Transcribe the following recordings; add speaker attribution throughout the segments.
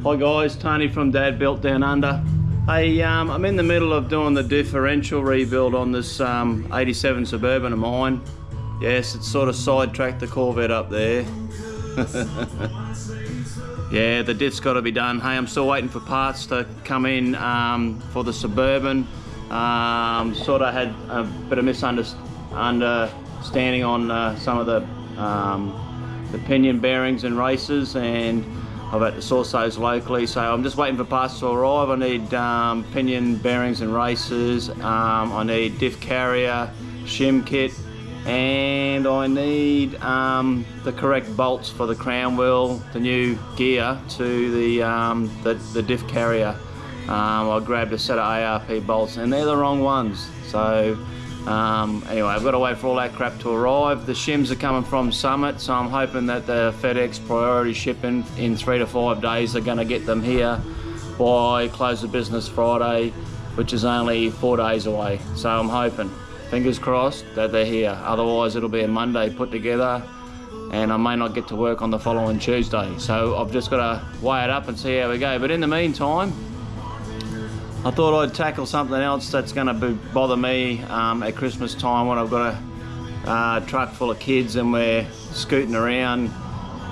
Speaker 1: Hi guys, Tony from Dad Built Down Under. Hey, I'm in the middle of doing the differential rebuild on this 87 Suburban of mine. Yes, it's sort of sidetracked the Corvette up there. Yeah, the diff's got to be done. Hey, I'm still waiting for parts to come in for the Suburban. Sort of had a bit of misunderstanding on some of the pinion bearings and races, and I've had to source those locally, so I'm just waiting for parts to arrive. I need pinion bearings and races, I need diff carrier, shim kit, and I need the correct bolts for the crown wheel, the new gear to the diff carrier. I grabbed a set of ARP bolts and they're the wrong ones, so anyway, I've got to wait for all that crap to arrive. The shims are coming from Summit, so I'm hoping that the FedEx priority shipping in 3 to 5 days are going to get them here by close of business Friday, which is only 4 days away. So I'm hoping, fingers crossed, that they're here. Otherwise it'll be a Monday put together and I may not get to work on the following Tuesday. So I've just got to weigh it up and see how we go. But in the meantime, I thought I'd tackle something else that's going to bother me at Christmas time when I've got a truck full of kids and we're scooting around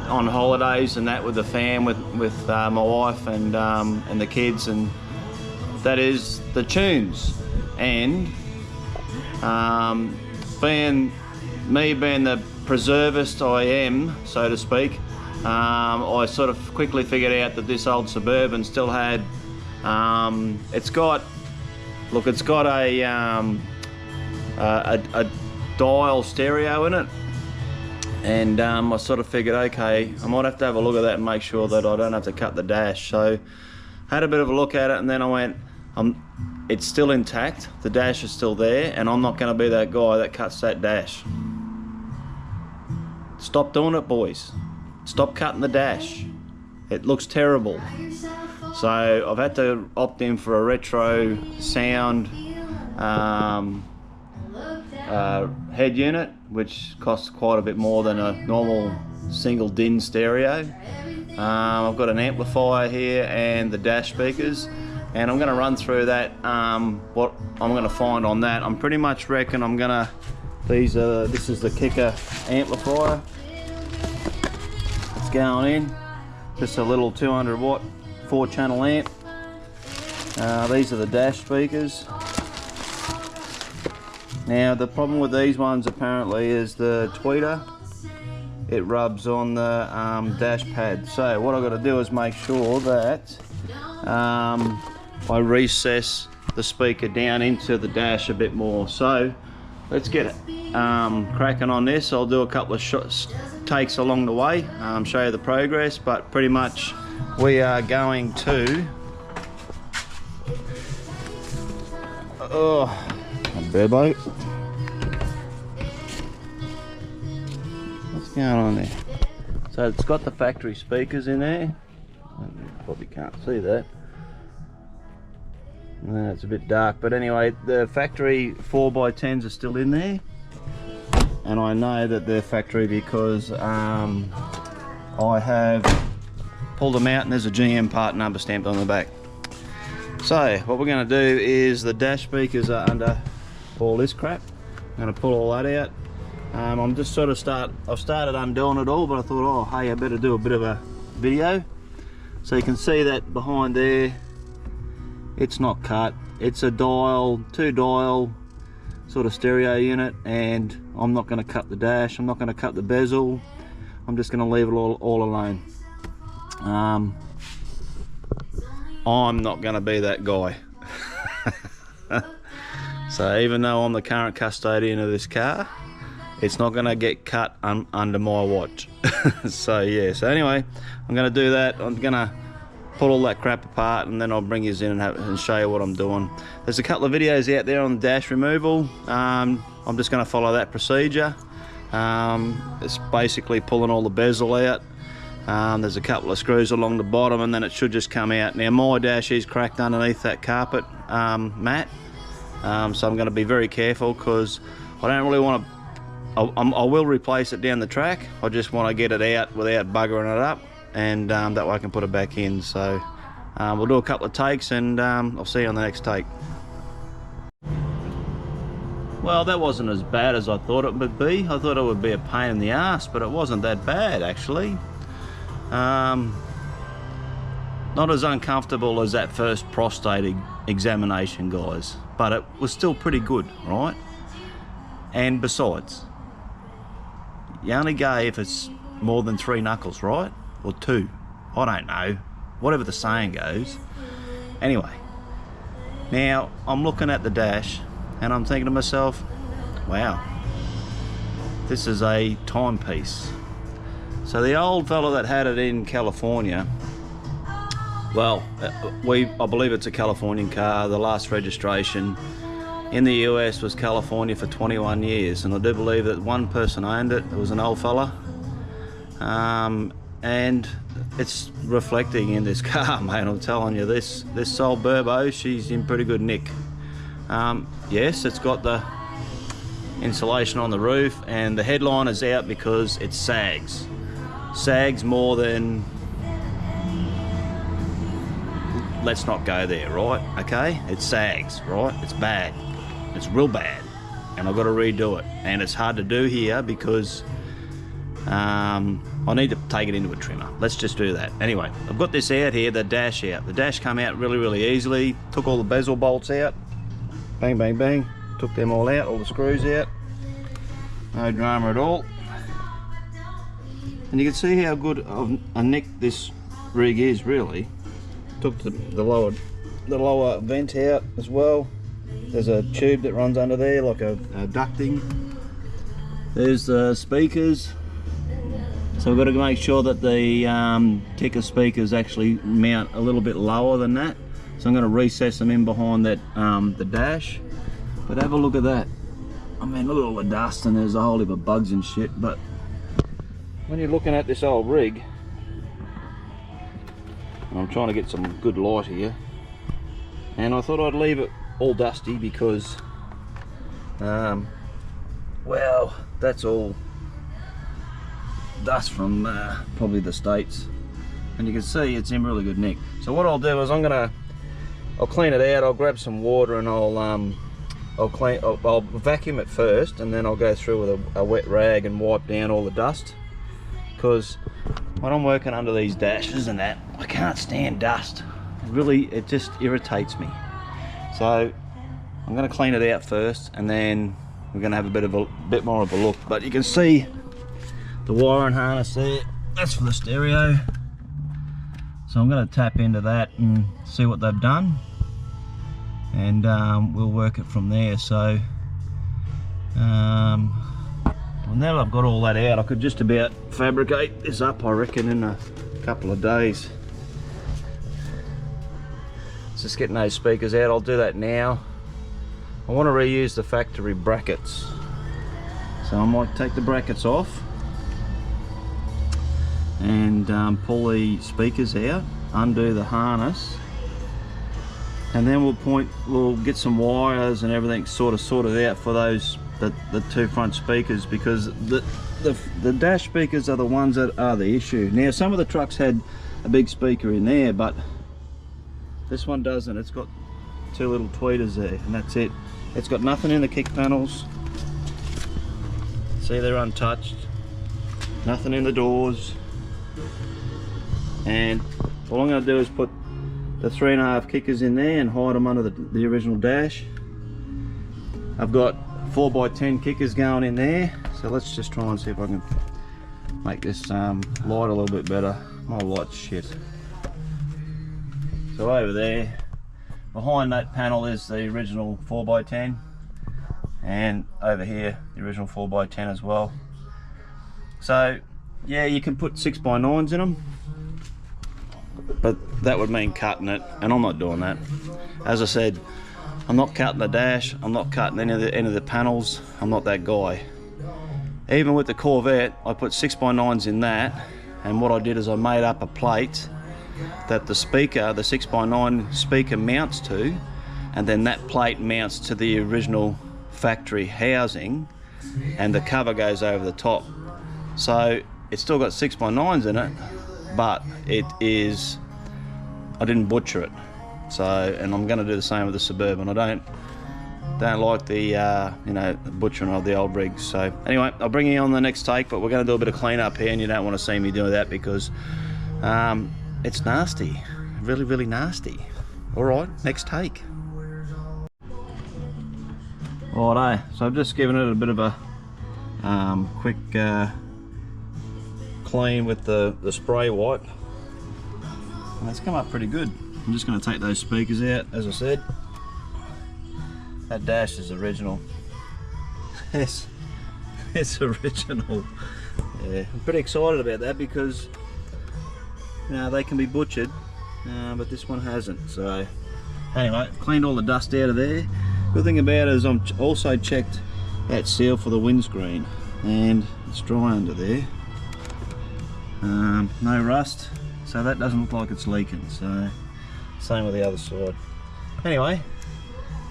Speaker 1: on holidays and that with the fam, with my wife and the kids, and that is the tunes. And being the preservist I am, so to speak, I sort of quickly figured out that this old Suburban still had it's got a dial stereo in it, and I sort of figured, okay, I might have to have a look at that and make sure that I don't have to cut the dash. So I had a bit of a look at it, and then I went, it's still intact, the dash is still there, and I'm not going to be that guy that cuts that dash. Stop doing it, boys. Stop cutting the dash. It looks terrible. So I've had to opt in for a retro sound head unit, which costs quite a bit more than a normal single DIN stereo. I've got an amplifier here and the dash speakers, and I'm going to run through that, what I'm going to find on that. I'm pretty much reckon I'm going to, this is the kicker amplifier. It's going in, just a little 200 watt 4-channel amp. These are the dash speakers. Now the problem with these ones apparently is the tweeter, it rubs on the dash pad. So what I've got to do is make sure that I recess the speaker down into the dash a bit more. So let's get cracking on this. I'll do a couple of takes along the way, show you the progress, but pretty much we are going to, a Burbo. What's going on there? So it's got the factory speakers in there. You probably can't see that. No, it's a bit dark, but anyway, the factory 4x10s are still in there, and I know that they're factory because I have pulled them out and there's a GM part number stamped on the back. So what we're going to do is, the dash speakers are under all this crap. I'm going to pull all that out. I'm just sort of I've started undoing it all, but I thought, oh hey, I better do a bit of a video. So you can see that behind there, it's not cut. It's a dial, 2-dial sort of stereo unit, and I'm not going to cut the dash, I'm not going to cut the bezel, I'm just going to leave it all alone. I'm not going to be that guy. So even though I'm the current custodian of this car, it's not going to get cut under my watch. So yeah, so anyway, I'm going to do that. I'm going to pull all that crap apart, and then I'll bring you in and show you what I'm doing. There's a couple of videos out there on the dash removal. I'm just going to follow that procedure. It's basically pulling all the bezel out. There's a couple of screws along the bottom, and then it should just come out. Now my dash is cracked underneath that carpet mat, so I'm going to be very careful, because I don't really want to, I will replace it down the track. I just want to get it out without buggering it up. and that way I can put it back in. So we'll do a couple of takes, and I'll see you on the next take. Well, that wasn't as bad as I thought it would be. I thought it would be a pain in the ass, but it wasn't that bad actually. Not as uncomfortable as that first prostate examination, guys, but it was still pretty good, right? And besides, you only gave us more than 3 knuckles, right? Or 2, I don't know, whatever the saying goes. Anyway, now I'm looking at the dash and I'm thinking to myself, wow, this is a timepiece. So the old fella that had it in California, well, I believe it's a Californian car. The last registration in the US was California for 21 years, and I do believe that one person owned it. It was an old fella, and it's reflecting in this car, mate. I'm telling you, this old Burbo, she's in pretty good nick. Yes, it's got the insulation on the roof, and the headline is out because it sags more than, let's not go there, right? Okay, it sags, right? It's bad, it's real bad, and I've got to redo it, and it's hard to do here because I need to take it into a trimmer. Let's just do that. Anyway, I've got this out here, the dash out. The dash come out really easily. Took all the bezel bolts out, bang bang bang, took them all out, all the screws out, no drama at all. And you can see how good of a nick this rig is, really. Took the lower vent out as well. There's a tube that runs under there, like a ducting. There's the speakers. So we've got to make sure that the ticker speakers actually mount a little bit lower than that. So I'm going to recess them in behind that the dash. But have a look at that. I mean, look at all the dust, and there's a whole heap of bugs and shit. But when you're looking at this old rig, I'm trying to get some good light here, and I thought I'd leave it all dusty because, well, that's all dust from probably the States, and you can see it's in really good nick. So what I'll do is I'll clean it out. I'll grab some water and I'll vacuum it first, and then I'll go through with a wet rag and wipe down all the dust, because when I'm working under these dashes and that, I can't stand dust. It just irritates me. So I'm going to clean it out first, and then we're going to have a bit more of a look. But you can see the wiring harness there, that's for the stereo. So I'm going to tap into that and see what they've done, and we'll work it from there. So well, now that I've got all that out, I could just about fabricate this up, I reckon, in a couple of days. Just getting those speakers out, I'll do that now. I want to reuse the factory brackets, so I might take the brackets off and pull the speakers out, undo the harness, and then we'll get some wires and everything sorted out for those the 2 front speakers, because the dash speakers are the ones that are the issue. Now, some of the trucks had a big speaker in there, but this one doesn't. It's got 2 little tweeters there, and that's it. It's got nothing in the kick panels. See, they're untouched. Nothing in the doors. And all I'm going to do is put the 3.5 kickers in there and hide them under the original dash. I've got 4x10 kickers going in there, so let's just try and see if I can make this light a little bit better. My light's shit. So over there, behind that panel is the original 4x10, and over here the original 4x10 as well. So yeah, you can put 6x9s in them, but that would mean cutting it, and I'm not doing that. As I said, I'm not cutting the dash, I'm not cutting any of the panels. I'm not that guy. Even with the Corvette, I put 6x9s in that, and what I did is I made up a plate that the speaker, the 6x9 speaker, mounts to, and then that plate mounts to the original factory housing, and the cover goes over the top. So it's still got 6x9s in it, but it is, I didn't butcher it. So, and I'm going to do the same with the Suburban. I don't like the you know, butchering of the old rigs. So anyway, I'll bring you on the next take, but we're going to do a bit of clean up here, and you don't want to see me doing that because it's nasty, really nasty. All right, next take. Alright, so I've just given it a bit of a quick clean with the spray wipe, and it's come up pretty good. I'm just going to take those speakers out, as I said. That dash is original. It's original. Yeah, I'm pretty excited about that because, you know, they can be butchered, but this one hasn't. So anyway, cleaned all the dust out of there. Good thing about it is I'm also checked that seal for the windscreen, and it's dry under there. No rust, so that doesn't look like it's leaking. So same with the other side. Anyway,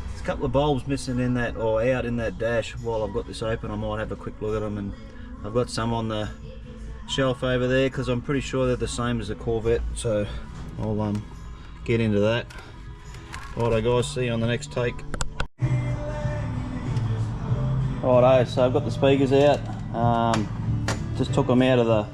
Speaker 1: there's a couple of bulbs missing in that, or out in that dash. While I've got this open, I might have a quick look at them, and I've got some on the shelf over there because I'm pretty sure they're the same as the Corvette. So I'll get into that. Alright guys, see you on the next take. Righto, so I've got the speakers out, just took them out of the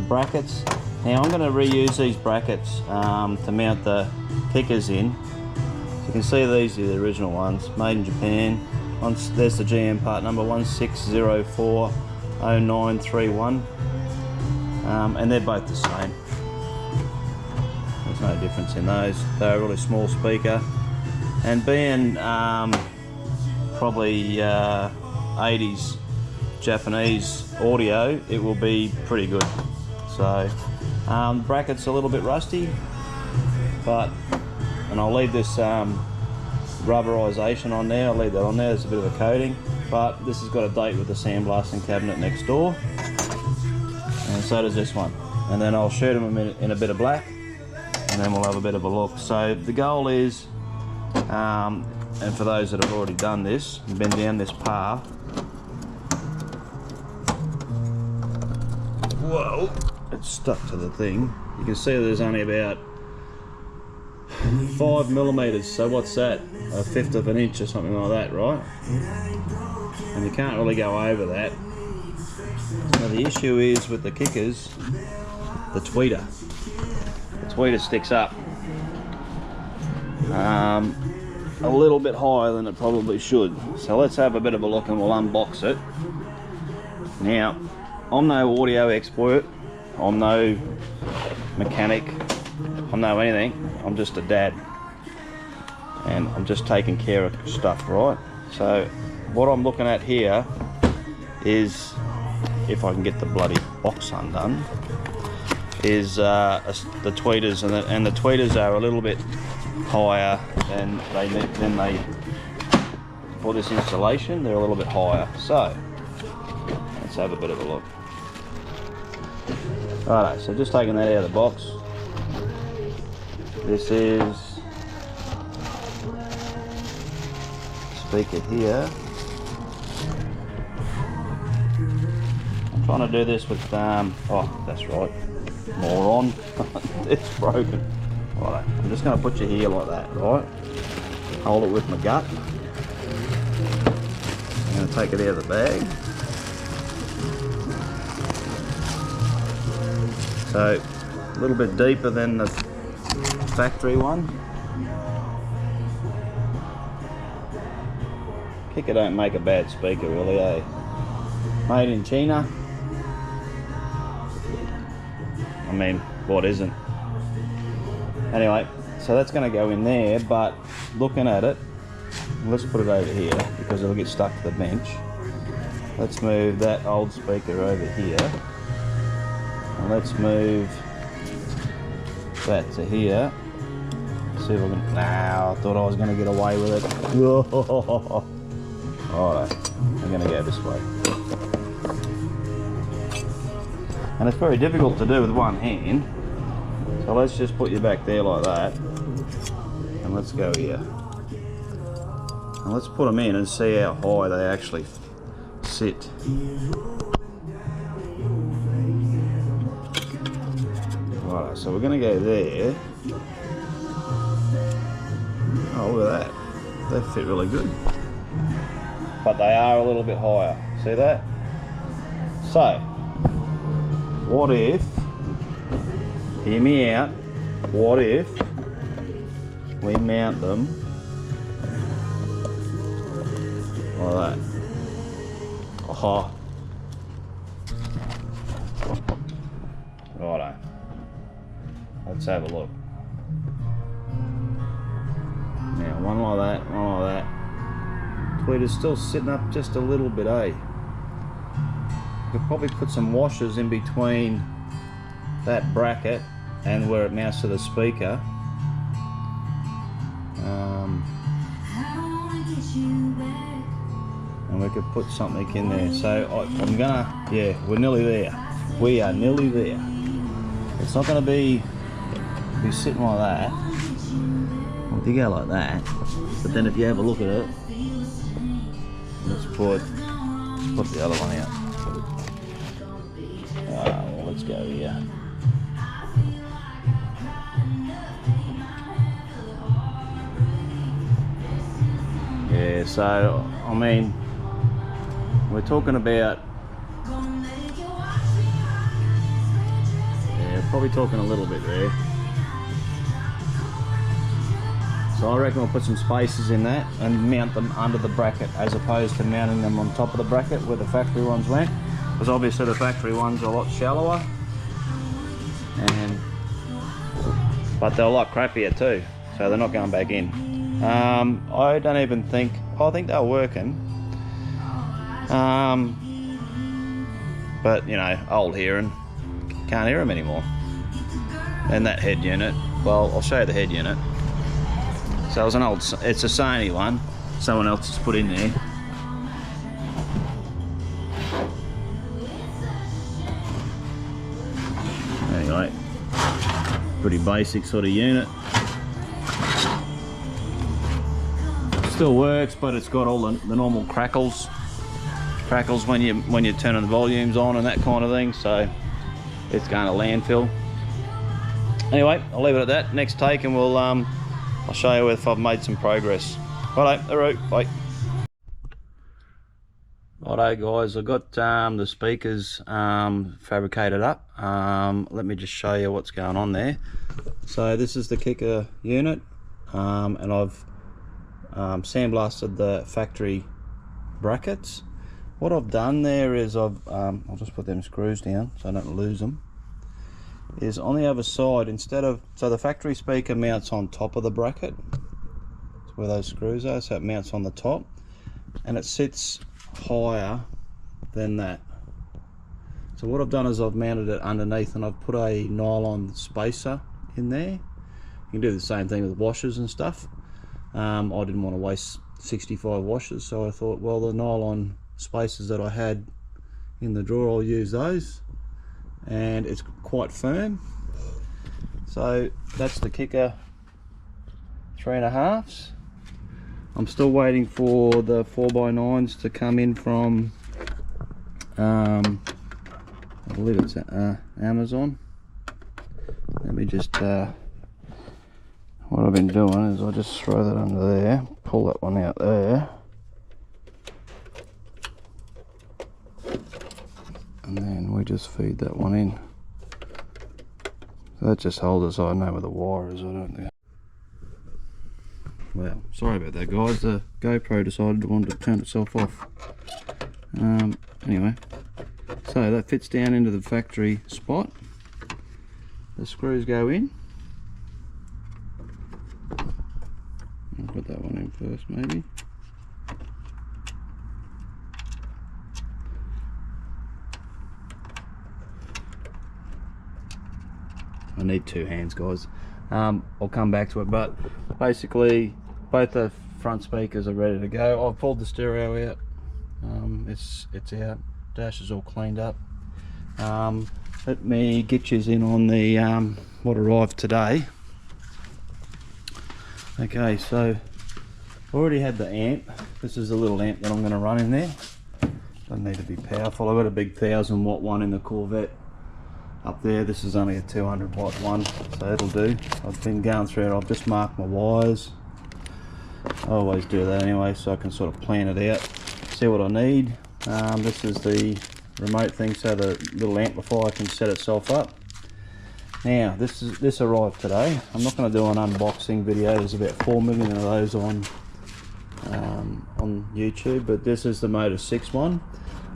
Speaker 1: brackets. Now I'm going to reuse these brackets to mount the kickers in. So you can see these are the original ones, made in Japan. There's the GM part number 16040931, and they're both the same. There's no difference in those. They're a really small speaker, and being probably 80s Japanese audio, it will be pretty good. So the bracket's a little bit rusty, and I'll leave this rubberization on there. I'll leave that on there. There's a bit of a coating, but this has got a date with the sandblasting cabinet next door, and so does this one. And then I'll shoot them in a bit of black, and then we'll have a bit of a look. So the goal is, and for those that have already done this, been down this path. Whoa, it's stuck to the thing. You can see there's only about 5mm, so what's that? 1/5 of an inch or something like that, right? And you can't really go over that. Now the issue is with the kickers, the tweeter. The tweeter sticks up a little bit higher than it probably should. So let's have a bit of a look and we'll unbox it. Now, I'm no audio expert, I'm no mechanic, I'm no anything. I'm just a dad, and I'm just taking care of stuff, right? So what I'm looking at here is, if I can get the bloody box undone, is the tweeters, and the tweeters are a little bit higher than they for this installation. They're a little bit higher, so let's have a bit of a look. Righto, so just taking that out of the box. This is speaker here. I'm trying to do this with oh, that's right, moron. It's broken. Right, I'm just going to put you here like that, right? Hold it with my gut. I'm going to take it out of the bag. So a little bit deeper than the factory one. Kicker don't make a bad speaker really, eh? Made in China. I mean, what isn't? Anyway, so that's going to go in there, but looking at it, let's put it over here because it'll get stuck to the bench. Let's move that old speaker over here, and let's move that to here. See if I can. Nah, I thought I was going to get away with it. Alright, I'm going to go this way. And it's very difficult to do with one hand. So let's just put you back there like that. And let's go here. And let's put them in and see how high they actually sit. Alright, so we're going to go there. Oh, look at that. They fit really good. But they are a little bit higher. See that? So, what if, hear me out, what if we mount them like that? Oh. Righto. Let's have a look. Now, one like that, one like that. Tweed is still sitting up just a little bit, eh? Could probably put some washers in between that bracket and where it mounts to the speaker. And we could put something in there. So I'm gonna, yeah, we're nearly there. We are nearly there. It's not gonna be sitting like that. Well, if you go like that, but then if you have a look at it, let's put the other one out. Well, let's go here. Yeah, so I mean, we're talking about, yeah, probably talking a little bit there. So I reckon we'll put some spacers in that and mount them under the bracket as opposed to mounting them on top of the bracket where the factory ones went. Because obviously the factory ones are a lot shallower, but they're a lot crappier too, so they're not going back in. I don't even think, I think they're working. But you know, old hearing, can't hear them anymore. And that head unit, well, I'll show you the head unit. So it's it's a Sony one, someone else has put in there. Anyway, pretty basic sort of unit. Still works, but it's got all the normal crackles when you're turning the volumes on and that kind of thing. So it's going to landfill. Anyway, I'll leave it at that. Next take, and we'll I'll show you if I've made some progress. Righto, alright, bye. Righto guys, I've got the speakers fabricated up. Let me just show you what's going on there. So this is the kicker unit, and I've sandblasted the factory brackets. What I've done there is I'll just put them screws down so I don't lose them. Is on the other side, instead of, so the factory speaker mounts on top of the bracket, that's where those screws are, so it mounts on the top and it sits higher than that. So what I've done is I've mounted it underneath and I've put a nylon spacer in there. You can do the same thing with washers and stuff. I didn't want to waste 65 washers, so I thought, well, the nylon spacers that I had in the drawer, I'll use those. And it's quite firm. So that's the kicker 3.5s. I'm still waiting for the 4x9s to come in from I believe it's Amazon. Let me just what I've been doing is I just throw that under there, pull that one out there, and then we just feed that one in. So that just holds us. I know where the wire is, I don't think. Well, sorry about that guys, the GoPro decided it wanted to turn itself off. Anyway, so that fits down into the factory spot. The screws go in. I'll put that one in first maybe. I need two hands guys. I'll come back to it, but basically both the front speakers are ready to go. I've pulled the stereo out. It's out. Dash is all cleaned up. Let me get you in on the what arrived today. Okay, so I already had the amp. This is a little amp that I'm going to run in there. Doesn't need to be powerful. I've got a big 1000 watt one in the Corvette. up there. This is only a 200 watt one, so it'll do. I've been going through it, I've just marked my wires. I always do that anyway, so I can sort of plan it out, see what I need. This is the remote thing, so the little amplifier can set itself up. Now this arrived today. I'm not going to do an unboxing video. There's about 4 million of those on YouTube, but this is the Motor 6 one.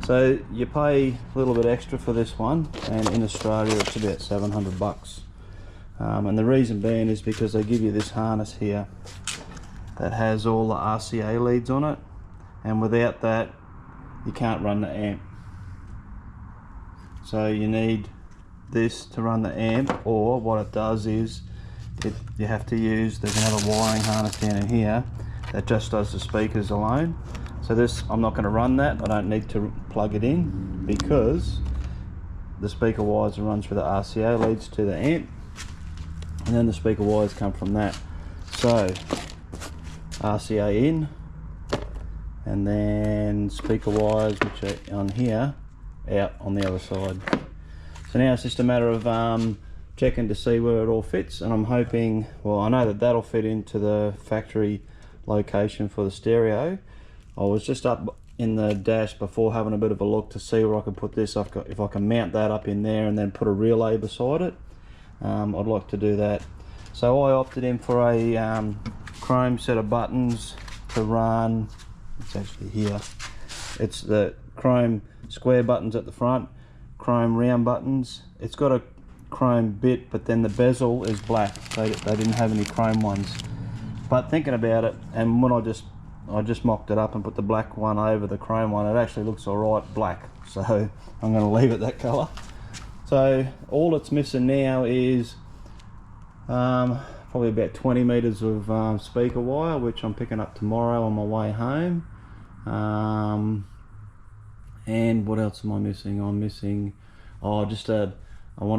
Speaker 1: So you pay a little bit extra for this one, and in Australia it's about 700 bucks. And the reason being is because they give you this harness here that has all the RCA leads on it, and without that you can't run the amp. So you need this to run the amp, or what it does is you have to use, there's another wiring harness down in here that just does the speakers alone. So this, I'm not going to run that. I don't need to plug it in because the speaker wires run through the RCA leads to the amp, and then the speaker wires come from that. So RCA in, and then speaker wires, which are on here, out on the other side. So now it's just a matter of checking to see where it all fits, and I'm hoping, well, I know that that'll fit into the factory location for the stereo. I was just up in the dash before having a bit of a look to see where I could put this. If I can mount that up in there and then put a relay beside it, I'd like to do that. So I opted in for a chrome set of buttons to run. It's actually here. It's the chrome square buttons at the front, chrome round buttons. It's got a chrome bit, but then the bezel is black. They didn't have any chrome ones. But thinking about it, and when I just mocked it up and put the black one over the chrome one, it actually looks alright black, so I'm going to leave it that colour. So all it's missing now is probably about 20 metres of speaker wire, which I'm picking up tomorrow on my way home. And what else am I missing? I'm missing, I want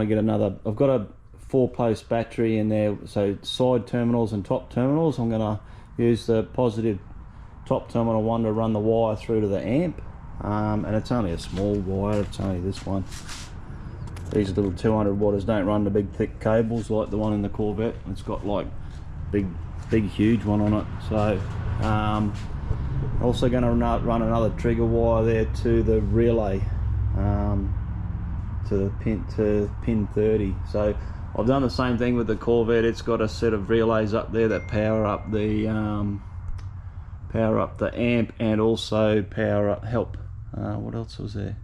Speaker 1: to get another, I've got a 4-post battery in there, so side terminals and top terminals. I'm going to use the positive top terminal one to run the wire through to the amp, and it's only a small wire, it's only this one. These little 200 watters don't run the big thick cables like the one in the Corvette. It's got like big huge one on it. So also going to run another trigger wire there to the relay, to the pin 30. So I've done the same thing with the Corvette. It's got a set of relays up there that power up the amp, and also help. What else was there?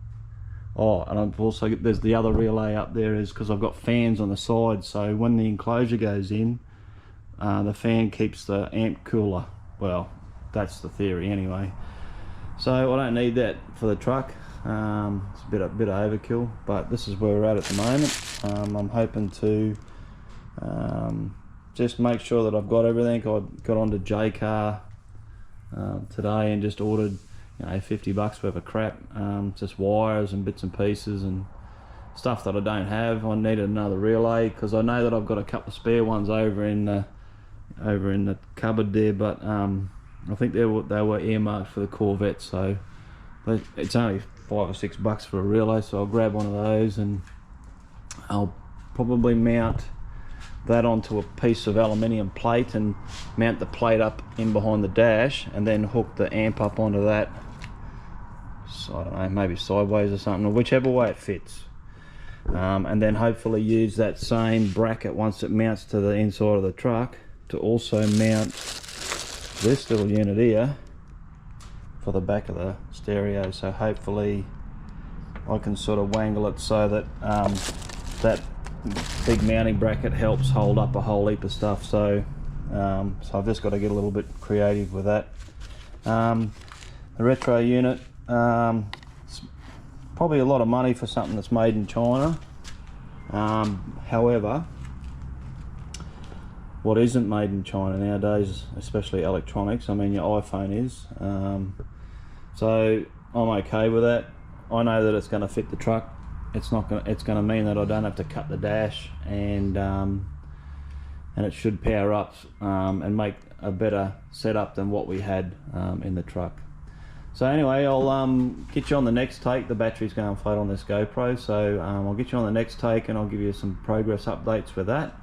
Speaker 1: Oh, and I've also, there's the other relay up there, is because I've got fans on the side, so when the enclosure goes in, the fan keeps the amp cooler. Well, that's the theory anyway. So I don't need that for the truck. It's a bit of overkill, but this is where we're at the moment. I'm hoping to just make sure that I've got everything. I got onto JCar today and just ordered 50 bucks worth of crap, just wires and bits and pieces and stuff that I don't have. I needed another relay because I know that I've got a couple of spare ones over in the cupboard there, but I think they were earmarked for the Corvette, so it's only 5 or 6 bucks for a relay, so I'll grab one of those, and I'll probably mount that onto a piece of aluminium plate and mount the plate up in behind the dash, and then hook the amp up onto that. So I don't know, maybe sideways or something, or whichever way it fits. And then hopefully use that same bracket once it mounts to the inside of the truck to also mount this little unit here for the back of the stereo. So hopefully I can sort of wangle it so that that big mounting bracket helps hold up a whole heap of stuff. So so I've just got to get a little bit creative with that. The retro unit, it's probably a lot of money for something that's made in China. However, what isn't made in China nowadays, especially electronics, I mean your iPhone is, so I'm okay with that. I know that it's going to fit the truck. It's going to mean that I don't have to cut the dash, and it should power up and make a better setup than what we had in the truck. So anyway, I'll get you on the next take. The battery's going flat on this GoPro, so I'll get you on the next take and I'll give you some progress updates with that.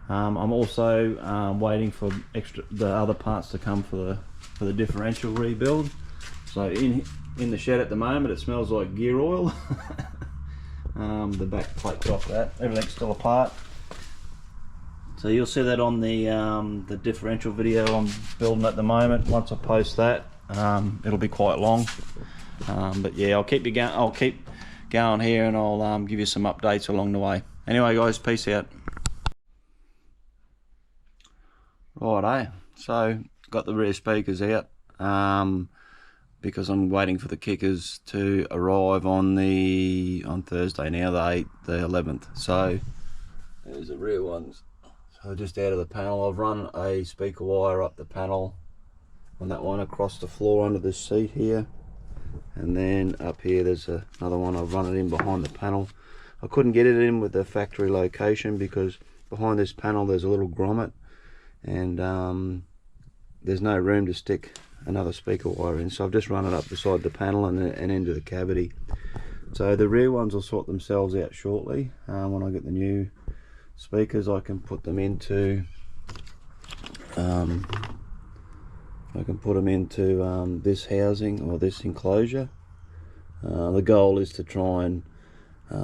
Speaker 1: I'm also waiting for the other parts to come for the differential rebuild. So in the shed at the moment, it smells like gear oil. The back plate's off that. Everything's still apart. So you'll see that on the differential video I'm building at the moment. Once I post that, it'll be quite long. But yeah, I'll keep going here, and I'll give you some updates along the way. Anyway, guys, peace out. Right, so got the rear speakers out because I'm waiting for the kickers to arrive on Thursday now, the 11th. So there's the rear ones. So just out of the panel, I've run a speaker wire up the panel on that one across the floor under this seat here, and then up here there's another one. I've run it in behind the panel. I couldn't get it in with the factory location because behind this panel there's a little grommet, and there's no room to stick another speaker wire in, so I've just run it up beside the panel and into the cavity. So the rear ones will sort themselves out shortly. When I get the new speakers, I can put them into this housing or this enclosure. The goal is to try and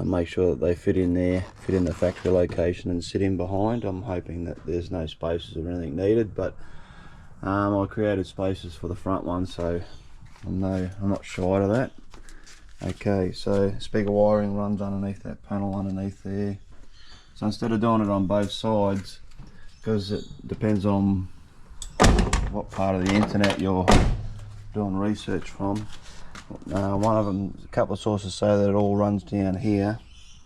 Speaker 1: make sure that they fit in there, fit in the factory location and sit in behind. I'm hoping that there's no spaces or anything needed, but I created spaces for the front one, so I'm not shy of that. Okay, so speaker wiring runs underneath that panel underneath there. So instead of doing it on both sides, because it depends on what part of the internet you're doing research from, one of them, a couple of sources say that it all runs down here,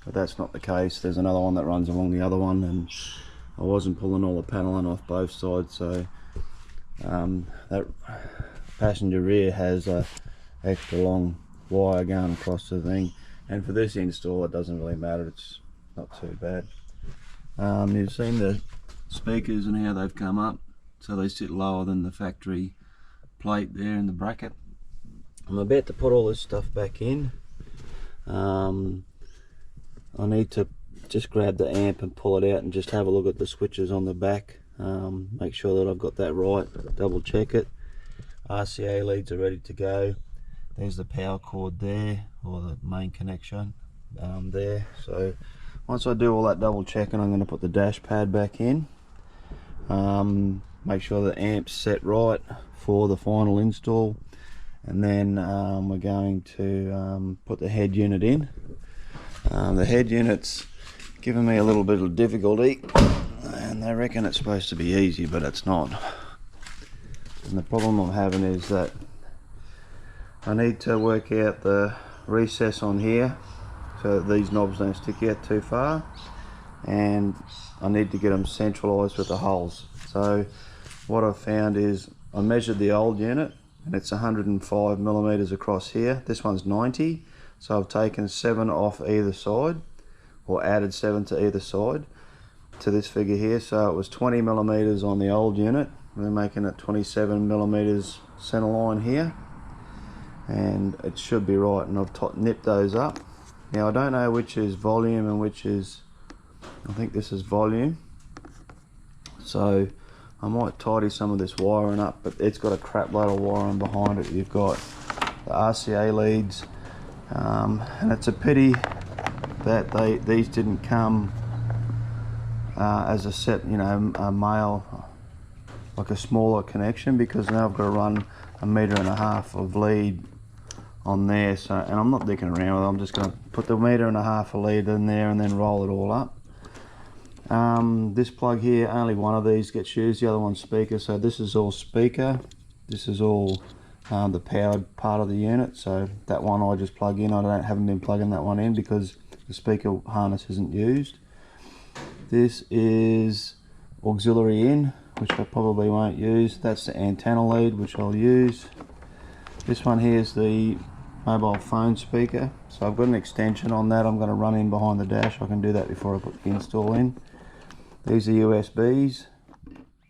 Speaker 1: but that's not the case. There's another one that runs along the other one, and I wasn't pulling all the paneling off both sides, so that passenger rear has a extra long wire going across the thing, and for this install it doesn't really matter, it's not too bad. You've seen the speakers and how they've come up, so they sit lower than the factory plate there in the bracket. I'm about to put all this stuff back in. I need to just grab the amp and pull it out and just have a look at the switches on the back, make sure that I've got that right, double check it. RCA leads are ready to go. There's the power cord there, or the main connection there. So once I do all that double checking, I'm going to put the dash pad back in, make sure the amp's set right for the final install, and then we're going to put the head unit in. The head unit's given me a little bit of difficulty, and they reckon it's supposed to be easy, but it's not. And the problem I'm having is that I need to work out the recess on here so that these knobs don't stick out too far, and I need to get them centralised with the holes. So what I've found is I measured the old unit and it's 105 millimeters across here. This one's 90, so I've taken 7 off either side, or added 7 to either side to this figure here. So it was 20 millimeters on the old unit, we're making it 27 millimeters center line here, and it should be right, and I've nipped those up. Now I don't know which is volume and which is, I think this is volume, so I might tidy some of this wiring up, but it's got a crap load of wiring behind it. You've got the RCA leads, and it's a pity that these didn't come as a set, you know, a male, like a smaller connection, because now I've got to run 1.5 meters of lead on there. So, and I'm not dicking around with it, I'm just going to put the 1.5 meters of lead in there and then roll it all up. This plug here, only one of these gets used, the other one's speaker, so this is all speaker, this is all the powered part of the unit. So that one I just plug in. Haven't been plugging that one in because the speaker harness isn't used. This is auxiliary in, which I probably won't use. That's the antenna lead, which I'll use. This one here is the mobile phone speaker, so I've got an extension on that I'm going to run in behind the dash. I can do that before I put the install in. These are USBs.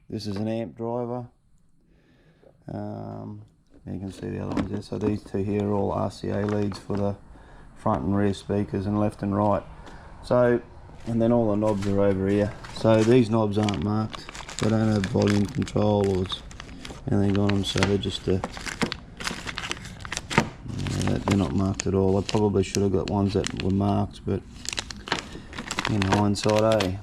Speaker 1: This is an amp driver. You can see the other ones there. So these two here are all RCA leads for the front and rear speakers, and left and right. So, and then all the knobs are over here. So these knobs aren't marked. They don't have volume control or anything on them, so they're just they're not marked at all. I probably should have got ones that were marked, but in hindsight,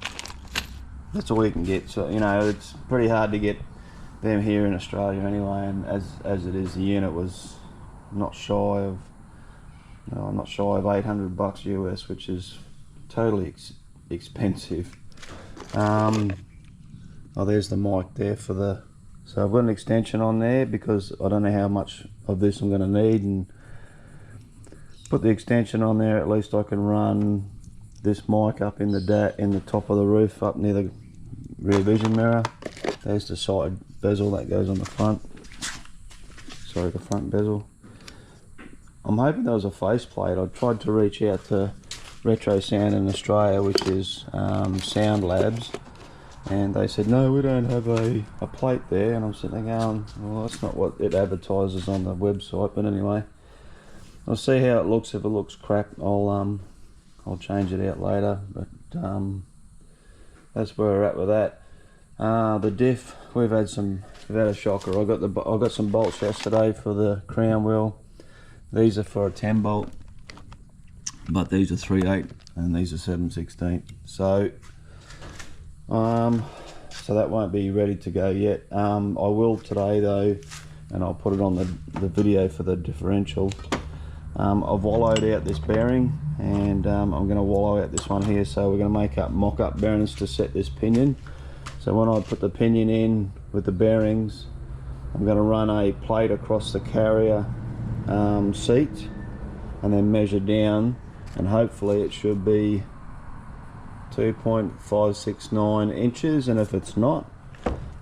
Speaker 1: that's all you can get. So, you know, it's pretty hard to get them here in Australia anyway, and as it is, the unit was not shy of $800 US, which is totally expensive. Oh, there's the mic there for the, so I've got an extension on there because I don't know how much of this I'm going to need, and put the extension on there. At least I can run this mic up in the top of the roof, up near the rear vision mirror. There's the side bezel that goes on the front. Sorry, the front bezel. I'm hoping there was a faceplate. I tried to reach out to Retro Sound in Australia, which is Sound Labs, and they said no, we don't have a plate there. And I'm sitting there going, well, that's not what it advertises on the website. But anyway, I'll see how it looks. If it looks crap, I'll change it out later. But that's where we're at with that. The diff, we've had a shocker. I got some bolts yesterday for the crown wheel. These are for a 10 bolt, but these are 3/8 and these are 7/16. So that won't be ready to go yet. I will today though, and I'll put it on the video for the differential. I've wallowed out this bearing, and I'm going to wallow out this one here. So we're going to make up mock-up bearings to set this pinion. So when I put the pinion in with the bearings, I'm going to run a plate across the carrier seat and then measure down, and hopefully it should be 2.569 inches, and if it's not,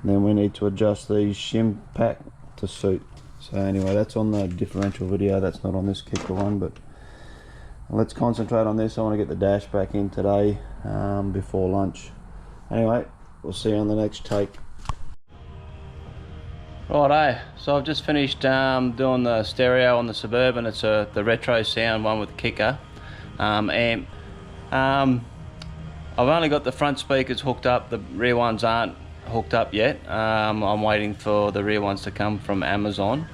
Speaker 1: then we need to adjust the shim pack to suit. So anyway, that's on the differential video, that's not on this kicker one. But let's concentrate on this. I want to get the dash back in today before lunch. Anyway, we'll see you on the next take. Righto, so I've just finished doing the stereo on the Suburban. It's the Retro Sound one with the kicker amp. I've only got the front speakers hooked up, the rear ones aren't hooked up yet. I'm waiting for the rear ones to come from Amazon.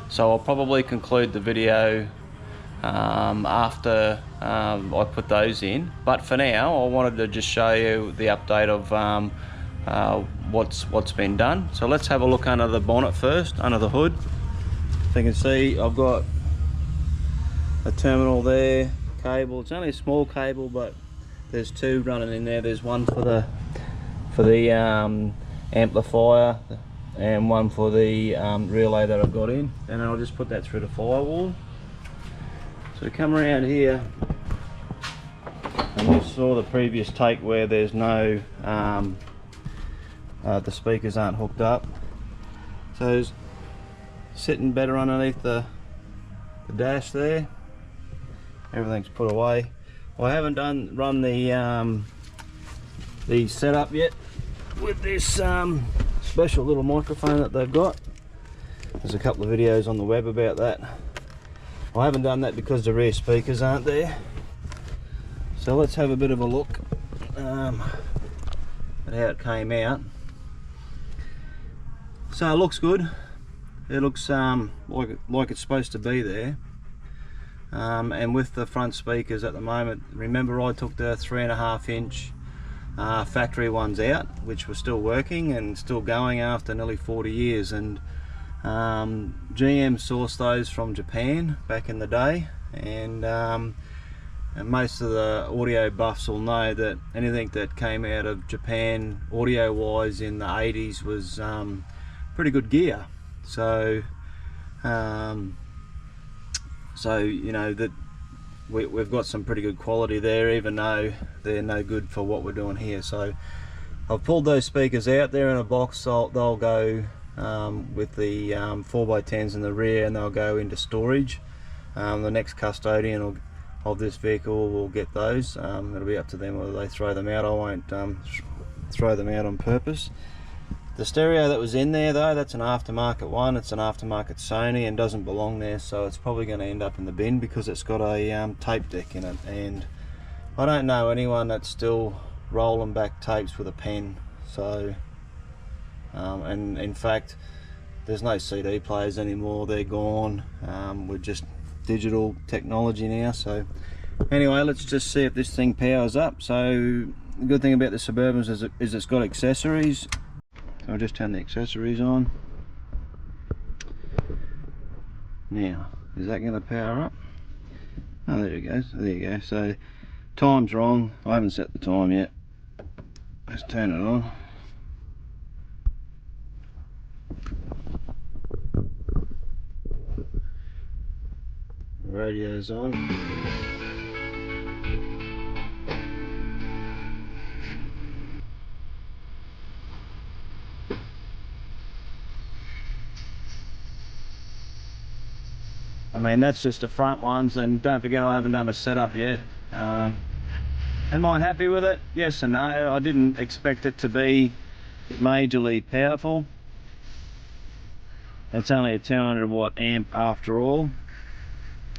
Speaker 1: So I'll probably conclude the video after I put those in. But for now, I wanted to just show you the update of what's been done. So let's have a look under the bonnet first, under the hood. So you can see I've got a terminal there, cable. It's only a small cable, but there's two running in there. There's one for the amplifier and one for the relay that I've got in, and I'll just put that through the firewall. So come around here, and you saw the previous take where there's no the speakers aren't hooked up, so it's sitting better underneath the dash there. Everything's put away. I haven't run the setup yet with this special little microphone that they've got. There's a couple of videos on the web about that. I haven't done that because the rear speakers aren't there. So let's have a bit of a look at how it came out. So it looks good. It looks like it's supposed to be there. And with the front speakers at the moment, remember I took the 3.5 inch factory ones out, which were still working and still going after nearly 40 years, and GM sourced those from Japan back in the day, and most of the audio buffs will know that anything that came out of Japan audio wise in the 80s was pretty good gear. So you know that we've got some pretty good quality there, even though they're no good for what we're doing here. So I've pulled those speakers out. They're in a box. They'll go with the 4x10s in the rear, and they'll go into storage. The next custodian of this vehicle will get those. It'll be up to them whether they throw them out. I won't throw them out on purpose. The stereo that was in there though, that's an aftermarket one. It's an aftermarket Sony and doesn't belong there, so it's probably going to end up in the bin because it's got a tape deck in it, and I don't know anyone that's still rolling back tapes with a pen. So and in fact there's no CD players anymore, they're gone. We're just digital technology now. So anyway, let's just see if this thing powers up. So the good thing about the Suburbans is it's got accessories. So I'll just turn the accessories on. Now, is that going to power up? Oh, there it goes. There you go. So time's wrong. I haven't set the time yet. Let's turn it on. Radio's on. I mean, that's just the front ones, and don't forget I haven't done a setup yet. Am I happy with it? Yes and no. I didn't expect it to be majorly powerful. It's only a 200 watt amp after all.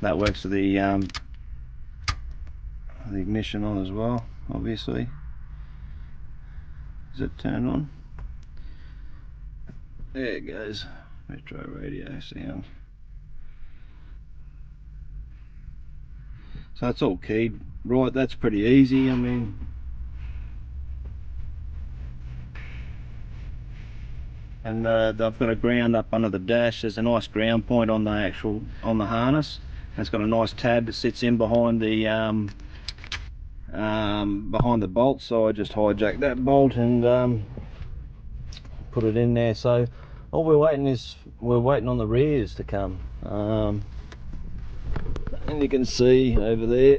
Speaker 1: That works with the ignition on as well, obviously. Is it turned on? There it goes. Retro radio sound. So it's all keyed. Right, that's pretty easy. I mean, and I've got a ground up under the dash. There's a nice ground point on the harness. And it's got a nice tab that sits in behind the bolt. So I just hijacked that bolt and put it in there. So all we're waiting on the rears to come. And you can see over there,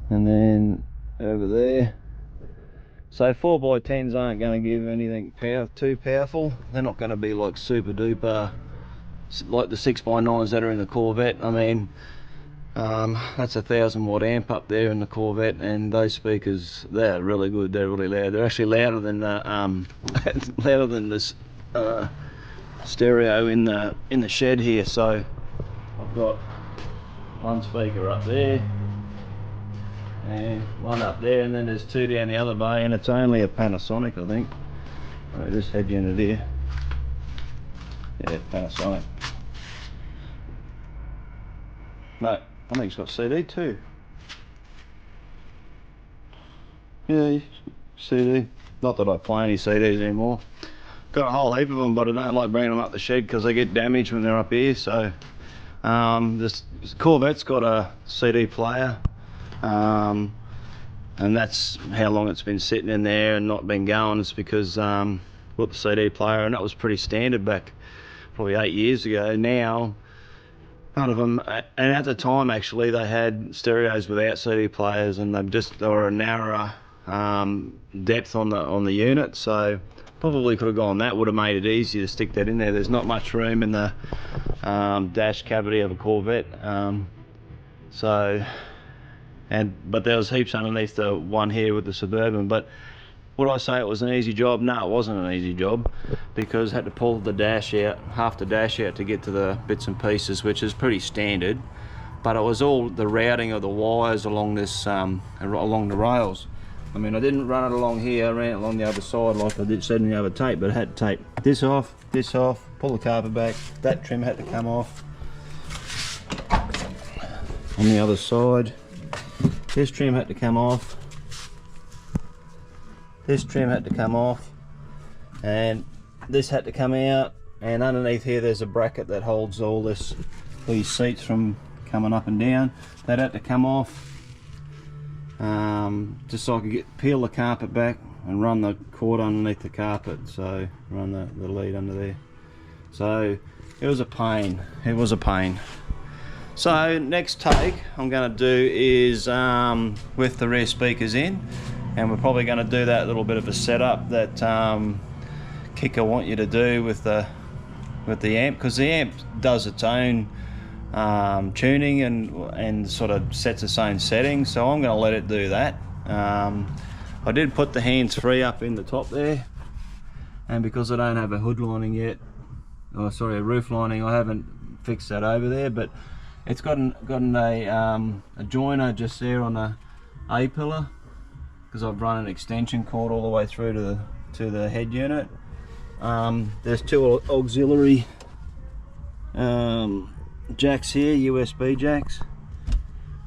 Speaker 1: and then over there. So 4x10s aren't going to give anything too powerful. They're not going to be like super duper like the 6x9s that are in the Corvette. I mean, that's a 1000 watt amp up there in the Corvette, and those speakers, they're really good. They're really loud. They're actually louder than this stereo in the shed here. So I've got one speaker up there and one up there, and then there's two down the other bay, and it's only a Panasonic, I think. I'll just head you into there. Yeah, Panasonic. No, I think it's got CD too. Yeah, CD. Not that I play any CDs anymore. Got a whole heap of them, but I don't like bringing them up the shed because they get damaged when they're up here. So this Corvette's got a CD player, and that's how long it's been sitting in there and not been going. It's because put the CD player, and that was pretty standard back probably 8 years ago. Now none of them, and at the time actually they had stereos without CD players, and they were a narrower depth on the unit. So probably could have gone that, would have made it easier to stick that in there. There's not much room in the dash cavity of a Corvette, but there was heaps underneath the one here with the Suburban. But would I say it was an easy job? No, it wasn't an easy job, because I had to pull the dash out, half the dash out, to get to the bits and pieces, which is pretty standard. But it was all the routing of the wires along this along the rails. I mean, I didn't run it along here, I ran it along the other side like I said in the other tape, but I had to tape this off, pull the carpet back, that trim had to come off. On the other side, this trim had to come off, this trim had to come off, and this had to come out, and underneath here there's a bracket that holds all these seats from coming up and down. That had to come off. Just so I could peel the carpet back and run the cord underneath the carpet, so run the lead under there. So it was a pain, So next take I'm going to do is with the rear speakers in, and we're probably going to do that little bit of a setup that Kicker want you to do with the amp, because the amp does its own and sort of sets its own settings, so I'm going to let it do that. I did put the hands-free up in the top there, and because I don't have a hood lining yet, oh sorry, a roof lining, I haven't fixed that over there, but it's gotten a joiner just there on the A pillar, because I've run an extension cord all the way through to the head unit. There's two auxiliary jacks here, USB jacks.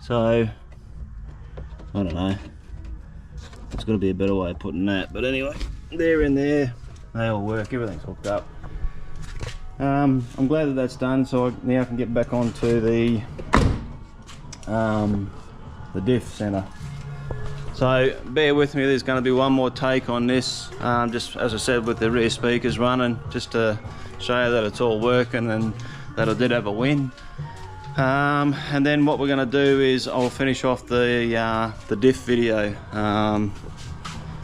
Speaker 1: So I don't know, there's got to be a better way of putting that, but anyway, they're in there, they all work, everything's hooked up. I'm glad that that's done, so now I can get back onto the diff center. So bear with me, there's going to be one more take on this, just as I said, with the rear speakers running, just to show you that it's all working and that I did have a win. And then what we're going to do is I'll finish off the diff video.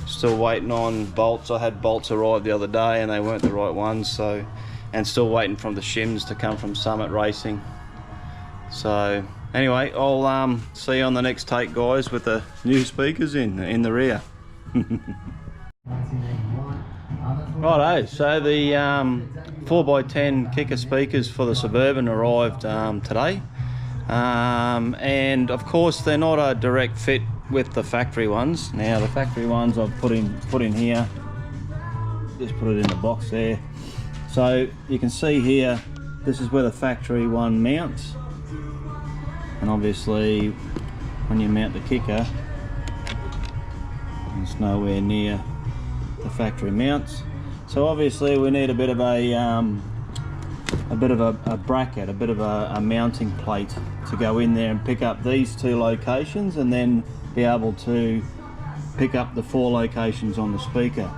Speaker 1: Still waiting on bolts. I had bolts arrive the other day and they weren't the right ones, so, and still waiting from the shims to come from Summit Racing. So anyway, I'll see you on the next take, guys, with the new speakers in the rear. Righto, so the 4x10 kicker speakers for the Suburban arrived today, and of course they're not a direct fit with the factory ones. Now the factory ones I've put in here, just put it in the box there. So you can see here, this is where the factory one mounts, and obviously when you mount the kicker, it's nowhere near the factory mounts. So obviously we need a bit of a bracket, a bit of a mounting plate to go in there and pick up these two locations, and then be able to pick up the 4 locations on the speaker.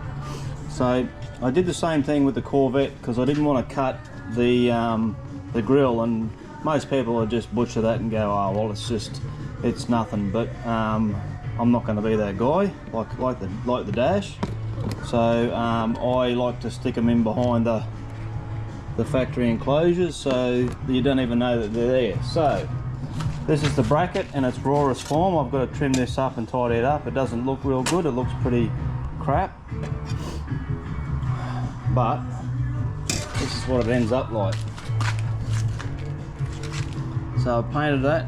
Speaker 1: So I did the same thing with the Corvette, because I didn't want to cut the grill, and most people would just butcher that and go, oh well, it's nothing. But I'm not going to be that guy like the dash. So I like to stick them in behind the factory enclosures, so you don't even know that they're there. So this is the bracket in its rawest form. I've got to trim this up and tidy it up. It doesn't look real good, it looks pretty crap, but this is what it ends up like. So I've painted that.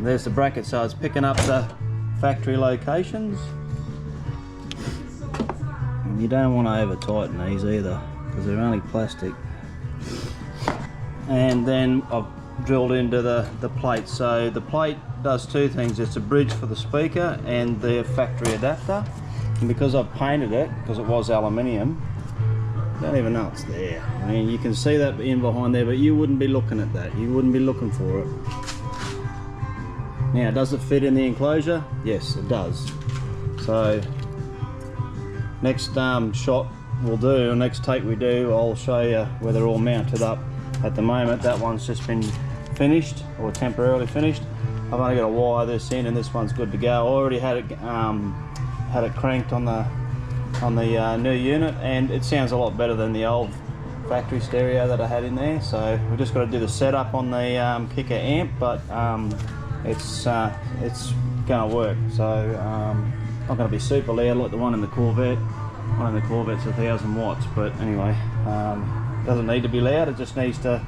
Speaker 1: There's the bracket, so it's picking up the factory locations. And you don't want to over tighten these either, because they're only plastic. And then I've drilled into the plate. So the plate does two things. It's a bridge for the speaker and the factory adapter. And because I've painted it, because it was aluminium, you don't even know it's there. I mean, you can see that in behind there, but you wouldn't be looking at that. You wouldn't be looking for it. Now, does it fit in the enclosure? Yes, it does. So next shot we'll do, or next take we do, I'll show you where they're all mounted up. At the moment that one's just been finished, or temporarily finished. I've only got to wire this in and this one's good to go. I already had it cranked on the new unit, and it sounds a lot better than the old factory stereo that I had in there. So we've just got to do the setup on the kicker amp, but it's going to work. So not going to be super loud like the one in the Corvette. One in the Corvette's 1,000 watts, but anyway, doesn't need to be loud, it just needs to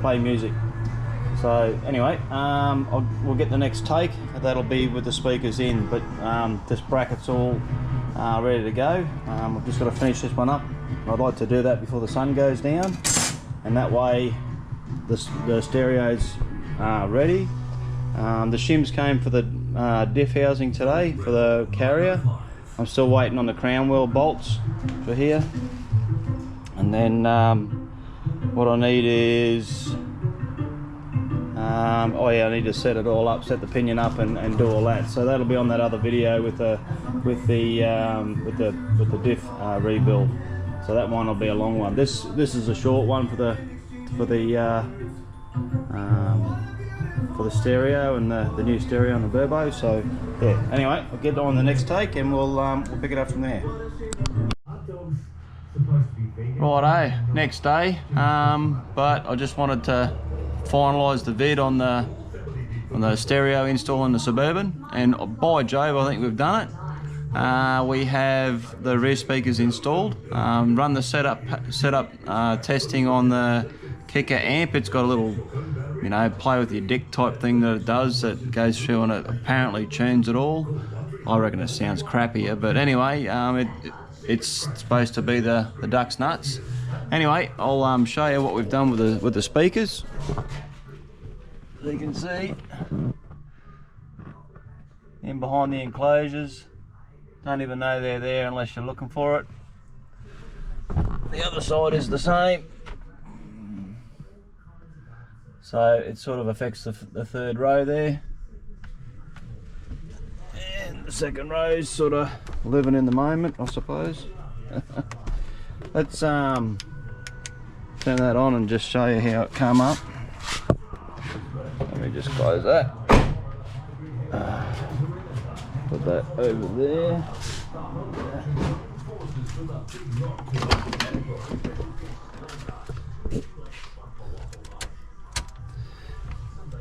Speaker 1: play music. So anyway, we'll get the next take, that'll be with the speakers in, but this bracket's all ready to go. I've just got to finish this one up. I'd like to do that before the sun goes down, and that way the stereo's ready. The shims came for the diff housing today for the carrier. I'm still waiting on the crown wheel bolts for here, and then what I need is oh yeah, I need to set it all up, set the pinion up and do all that. So that'll be on that other video with the diff rebuild. So that one will be a long one. This is a short one for the stereo and the new stereo and the Burbo. So yeah, anyway, I'll get on the next take and we'll pick it up from there. Righto, next day, but I just wanted to finalise the vid on the stereo install in the Suburban, and by Jove, I think we've done it. We have the rear speakers installed. Run the setup testing on the kicker amp. It's got a little, you know, play with your dick type thing that it does, that goes through and it apparently tunes it all. I reckon it sounds crappier, but anyway, it's supposed to be the duck's nuts. Anyway, I'll show you what we've done with the speakers. As you can see, in behind the enclosures, don't even know they're there unless you're looking for it. The other side is the same, so it sort of affects the third row there, and the second row is sort of living in the moment, I suppose. Let's turn that on and just show you how it come up. Let me just close that. Put that over there.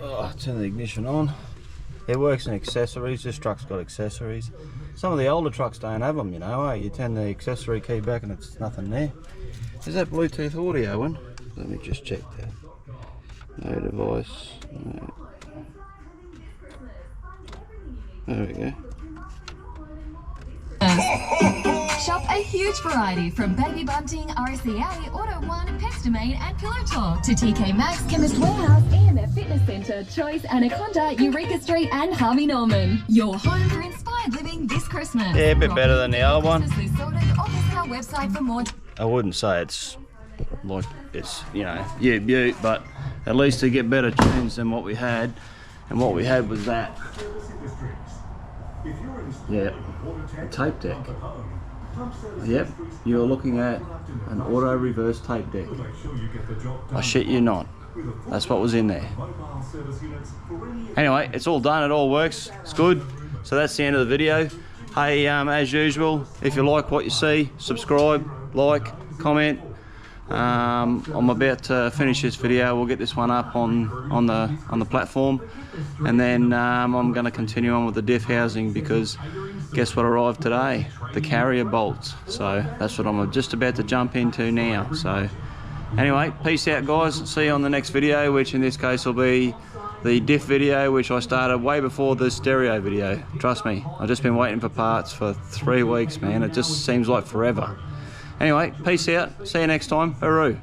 Speaker 1: Oh, turn the ignition on. It works in accessories. This truck's got accessories. Some of the older trucks don't have them, you know. You turn the accessory key back and it's nothing there. Is that Bluetooth audio one? Let me just check that. No device. No. There we go.
Speaker 2: Shop a huge variety from Baby Bunting, RCA, Auto One, Pestamine and Pillow Talk to TK Maxx, Chemist Warehouse, EMF Fitness Centre, Choice, Anaconda, Eureka Street and Harvey Norman. Your home for inspired living this Christmas.
Speaker 1: Yeah, a bit better than the other one.
Speaker 2: Our website for more.
Speaker 1: I wouldn't say it's like it's, you know, beaut, but at least to get better tunes than what we had, and what we had was that. Yeah, a tape deck. Yep, you're looking at an auto reverse tape deck. I shit you not. That's what was in there. Anyway, it's all done, it all works, it's good. So that's the end of the video. Hey, as usual, if you like what you see, subscribe, like, comment. I'm about to finish this video. We'll get this one up on the platform, and then I'm going to continue on with the diff housing, because guess what arrived today? The carrier bolts. So that's what I'm just about to jump into now. So anyway, peace out guys. See you on the next video, which in this case will be the diff video, which I started way before the stereo video. Trust me, I've just been waiting for parts for 3 weeks, man. It just seems like forever. Anyway, peace out. See you next time. Hooroo.